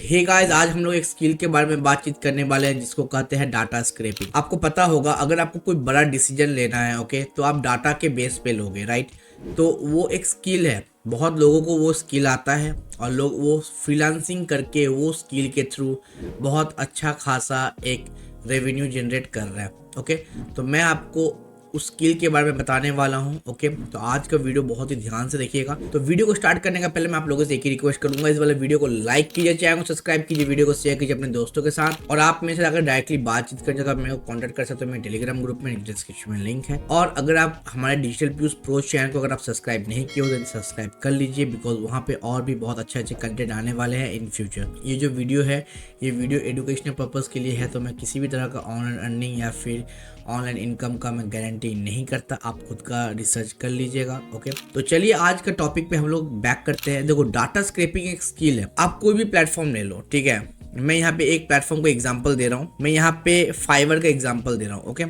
Hey guys, आज हम लोग एक स्किल के बारे में बातचीत करने वाले हैं जिसको कहते हैं डाटा स्क्रैपिंग। आपको पता होगा, अगर आपको कोई बड़ा डिसीजन लेना है ओके, तो आप डाटा के बेस पे लोगे, राइट। तो वो एक स्किल है, बहुत लोगों को वो स्किल आता है और लोग वो फ्रीलांसिंग करके वो स्किल के थ्रू बहुत अच्छा खासा एक रेवेन्यू जनरेट कर रहा है। ओके, तो मैं आपको उस स्किल के बारे में बताने वाला हूं। ओके, तो आज का वीडियो बहुत ही ध्यान से देखिएगा। तो वीडियो को स्टार्ट करने का पहले मैं आप लोगों से एक ही रिक्वेस्ट करूंगा, इस वाले वीडियो को लाइक कीजिए, चैनल को सब्सक्राइब कीजिए, वीडियो को शेयर कीजिए अपने दोस्तों के साथ। और आप मेरे से अगर डायरेक्टली बातचीत करना चाहते हो, मेरे को कॉन्टैक्ट कर सकते हो मेरे टेलीग्राम ग्रुप में, डिस्क्रिप्शन में लिंक है। और अगर आप हमारे डिजिटल व्यूज प्रो चैनल को अगर आप सब्सक्राइब नहीं किए हो तो सब्सक्राइब कर लीजिए, बिकॉज वहाँ पे और भी बहुत अच्छे कंटेंट आने वाले हैं इन फ्यूचर। ये जो वीडियो है, ये वीडियो एजुकेशनल पर्पज़ के लिए है, तो मैं किसी भी तरह का ऑनलाइन अर्निंग या फिर ऑनलाइन इनकम का मैं गारंटी नहीं करता। आप खुद का रिसर्च कर लीजिएगा। ओके, तो चलिए आज का टॉपिक पे हम लोग बैक करते हैं। देखो, डाटा स्क्रैपिंग एक स्किल है। आप कोई भी प्लेटफॉर्म ले लो, ठीक है। मैं यहाँ पे एक प्लेटफॉर्म को एग्जांपल दे रहा हूँ, मैं यहाँ पे फाइवर का एग्जांपल दे रहा हूँ। ओके,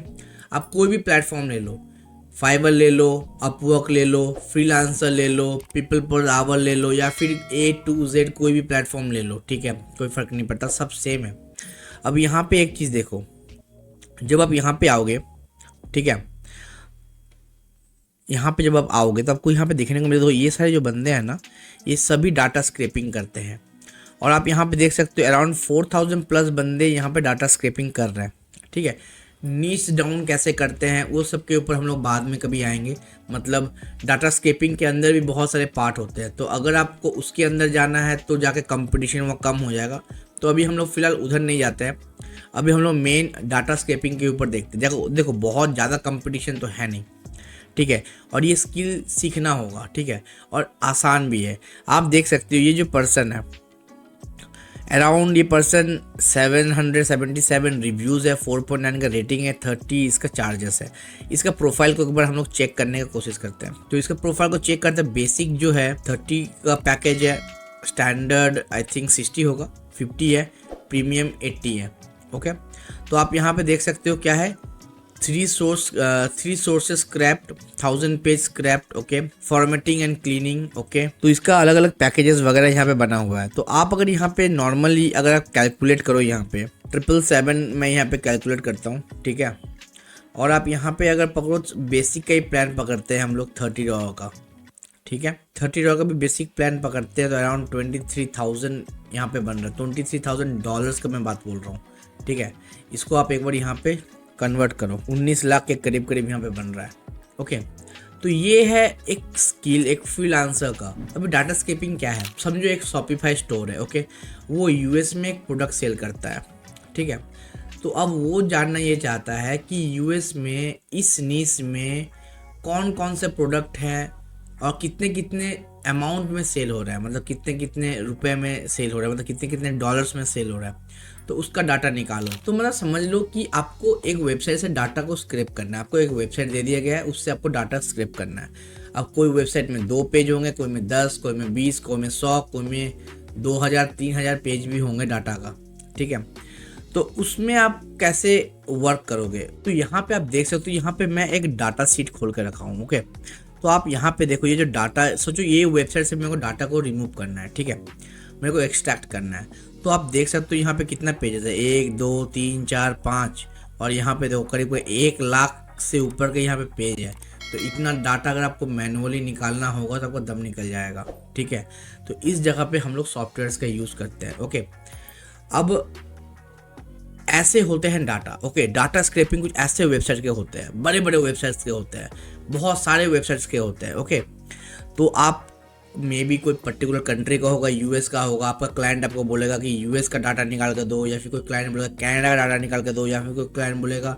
आप कोई भी प्लेटफॉर्म ले लो, फाइवर ले लो, अपवर्क ले लो, फ्रीलांसर ले लो, पीपल पर आवर ले लो, या फिर A to Z कोई भी प्लेटफॉर्म ले लो, ठीक है, कोई फर्क नहीं पड़ता, सब सेम है। अब यहाँ पे एक चीज़ देखो, जब आप यहाँ पे आओगे, ठीक है, यहाँ पे जब आप आओगे तो आपको यहाँ पे देखने को मिलेगा, तो ये सारे जो बंदे हैं ना, ये सभी डाटा स्क्रैपिंग करते हैं। और आप यहाँ पे देख सकते हो अराउंड 4000 प्लस बंदे यहाँ पे डाटा स्क्रैपिंग कर रहे हैं, ठीक है। नीच डाउन कैसे करते हैं वो सब के ऊपर हम लोग बाद में कभी आएंगे। मतलब डाटा स्क्रैपिंग के अंदर भी बहुत सारे पार्ट होते हैं, तो अगर आपको उसके अंदर जाना है तो जाके कंपटीशन वो कम हो जाएगा। तो अभी हम लोग फिलहाल उधर नहीं जाते हैं, अभी हम लोग मेन डाटा स्क्रैपिंग के ऊपर देखते हैं। देखो बहुत ज़्यादा कंपटीशन तो है नहीं, ठीक है, और ये स्किल सीखना होगा, ठीक है, और आसान भी है। आप देख सकते हो ये जो पर्सन है, अराउंड ये पर्सन 777 रिव्यूज़ है, 4.9 का रेटिंग है, 30 इसका चार्जेस है। इसका प्रोफाइल को एक बार हम लोग चेक करने की कोशिश करते हैं। तो इसका प्रोफाइल को चेक करते हैं। बेसिक जो है 30 का पैकेज है, स्टैंडर्ड आई थिंक 60 होगा, 50 है, प्रीमियम 80 है। ओके, तो आप यहाँ पे देख सकते हो क्या है, 3 sources scraped, 1000 page scraped, okay, formatting and cleaning, okay. तो इसका अलग अलग पैकेजेस वगैरह यहाँ पे बना हुआ है। तो आप अगर यहाँ पे नॉर्मली अगर आप कैलकुलेट करो, यहाँ पे 777 मैं यहाँ पे कैलकुलेट करता हूँ, ठीक है। और आप यहाँ पे अगर पकड़ो, बेसिक का ही प्लान पकड़ते हैं हम लोग 30 रॉ का, ठीक है, 30 रॉ का भी बेसिक प्लान पकड़ते हैं, तो अराउंड 23,000 यहाँ पे बन रहा है। $23,000 का मैं बात बोल रहा हूँ, ठीक है। इसको आप एक बार यहाँ पे कन्वर्ट करो, 19 लाख के करीब करीब यहाँ पे बन रहा है। ओके, तो ये है एक स्किल, एक फ्रीलांसर का। अभी डाटा स्क्रैपिंग क्या है, समझो एक शॉपिफाई स्टोर है, ओके, वो यूएस में एक प्रोडक्ट सेल करता है, ठीक है। तो अब वो जानना ये चाहता है कि यूएस में इस नीश में कौन कौन से प्रोडक्ट हैं और कितने कितने अमाउंट में सेल हो रहा है, मतलब कितने कितने रुपए में सेल हो रहा है, मतलब कितने कितने डॉलर्स में सेल हो रहा है। तो उसका डाटा निकालो। तो मतलब समझ लो कि आपको एक वेबसाइट से डाटा को स्क्रैप करना है। आपको एक वेबसाइट दे दिया गया है, उससे आपको डाटा स्क्रैप करना है। अब कोई वेबसाइट में 2 पेज होंगे, कोई में 10, कोई में 20, कोई में 100, कोई में 2000, 3000 पेज भी होंगे डाटा का, ठीक है। तो उसमें आप कैसे वर्क करोगे, तो यहाँ पे आप देख सकते हो, यहाँ पे मैं एक डाटा शीट खोल के रखा हूँ। ओके, तो आप यहाँ पे देखो, ये जो डाटा, सोचो ये वेबसाइट से मेरे को डाटा को रिमूव करना है, ठीक है, मेरे को एक्सट्रैक्ट करना है। तो आप देख सकते हो यहाँ पे कितना पेजेस है, 1 2 3 4 5, और यहाँ पे देखो करीब 1 लाख से ऊपर के यहाँ पे पेज है। तो इतना डाटा अगर आपको मैनुअली निकालना होगा तो आपको दम निकल जाएगा, ठीक है। तो इस जगह पे हम लोग सॉफ्टवेयर्स का यूज़ करते हैं। ओके, अब ऐसे होते हैं डाटा। ओके, डाटा स्क्रैपिंग कुछ ऐसे वेबसाइट के होते हैं, बड़े बड़े वेबसाइट्स के होते हैं, बहुत सारे वेबसाइट्स के होते हैं। ओके, तो आप मे बी कोई पर्टिकुलर कंट्री का होगा, यूएस का होगा, आपका क्लाइंट आपको बोलेगा कि यूएस का डाटा निकाल के दो, या फिर कोई क्लाइंट बोलेगा कनाडा का डाटा निकाल के दो, या फिर कोई क्लाइंट बोलेगा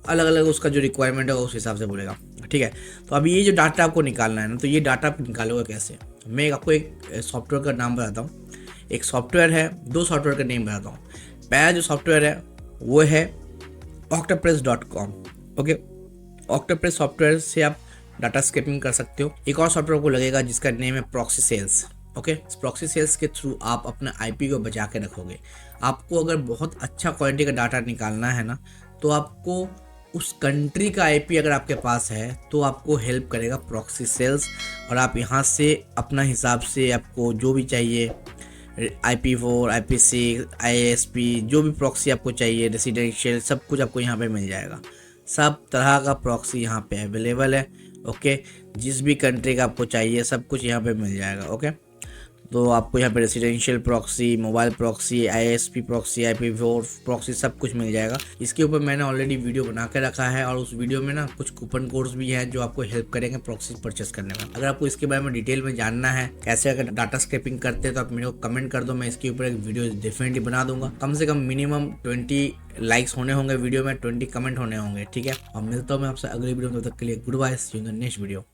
अलग अलग उसका जो रिक्वायरमेंट होगा उस हिसाब से बोलेगा, ठीक है। तो अभी ये जो डाटा आपको निकालना है ना, तो ये डाटा आप निकालोगे कैसे, मैं आपको एक सॉफ्टवेयर का नाम बताता हूँ। एक सॉफ्टवेयर है, 2 सॉफ्टवेयर का नेम बताता हूँ। पहला जो सॉफ्टवेयर है वो है octopress.com। ओके, ऑक्टोप्रेस सॉफ्टवेयर से आप डाटा स्क्रैपिंग कर सकते हो। एक और सॉफ्टवेयर को लगेगा जिसका नेम है proxy sells. Okay, proxy sells के थ्रू आप अपना आईपी को बचा के रखोगे। आपको अगर बहुत अच्छा क्वालिटी का डाटा निकालना है ना, तो आपको उस कंट्री का आईपी अगर आपके पास है तो आपको हेल्प करेगा प्रॉक्सी सेल्स। और आप यहाँ से अपना हिसाब से आपको जो भी चाहिए IP4, IP6, ISP, जो भी प्रॉक्सी आपको चाहिए, रेसिडेंशियल, सब कुछ आपको यहाँ पे मिल जाएगा। सब तरह का प्रॉक्सी यहाँ पे अवेलेबल है। ओके, जिस भी कंट्री का आपको चाहिए सब कुछ यहाँ पे मिल जाएगा। ओके, तो आपको यहाँ पे residential proxy, mobile proxy, ISP proxy, IP4 proxy सब कुछ मिल जाएगा। इसके ऊपर मैंने ऑलरेडी वीडियो बना के रखा है और उस वीडियो में ना कुछ कूपन कोड्स भी हैं जो आपको हेल्प करेंगे प्रॉक्सी परचेस करने में। अगर आपको इसके बारे में डिटेल में जानना है कैसे अगर डाटा स्क्रैपिंग करते हैं तो आप मेरे को कमेंट कर दो, मैं इसके ऊपर एक वीडियो डेफिनेटली बना दूंगा। कम से कम मिनिमम 20 लाइक्स होने होंगे वीडियो में, 20 कमेंट होने होंगे। ठीक है, और मिलता हूँ मैं आपसे अगली वीडियो में, तब तक के लिए good bye, see you in the next video.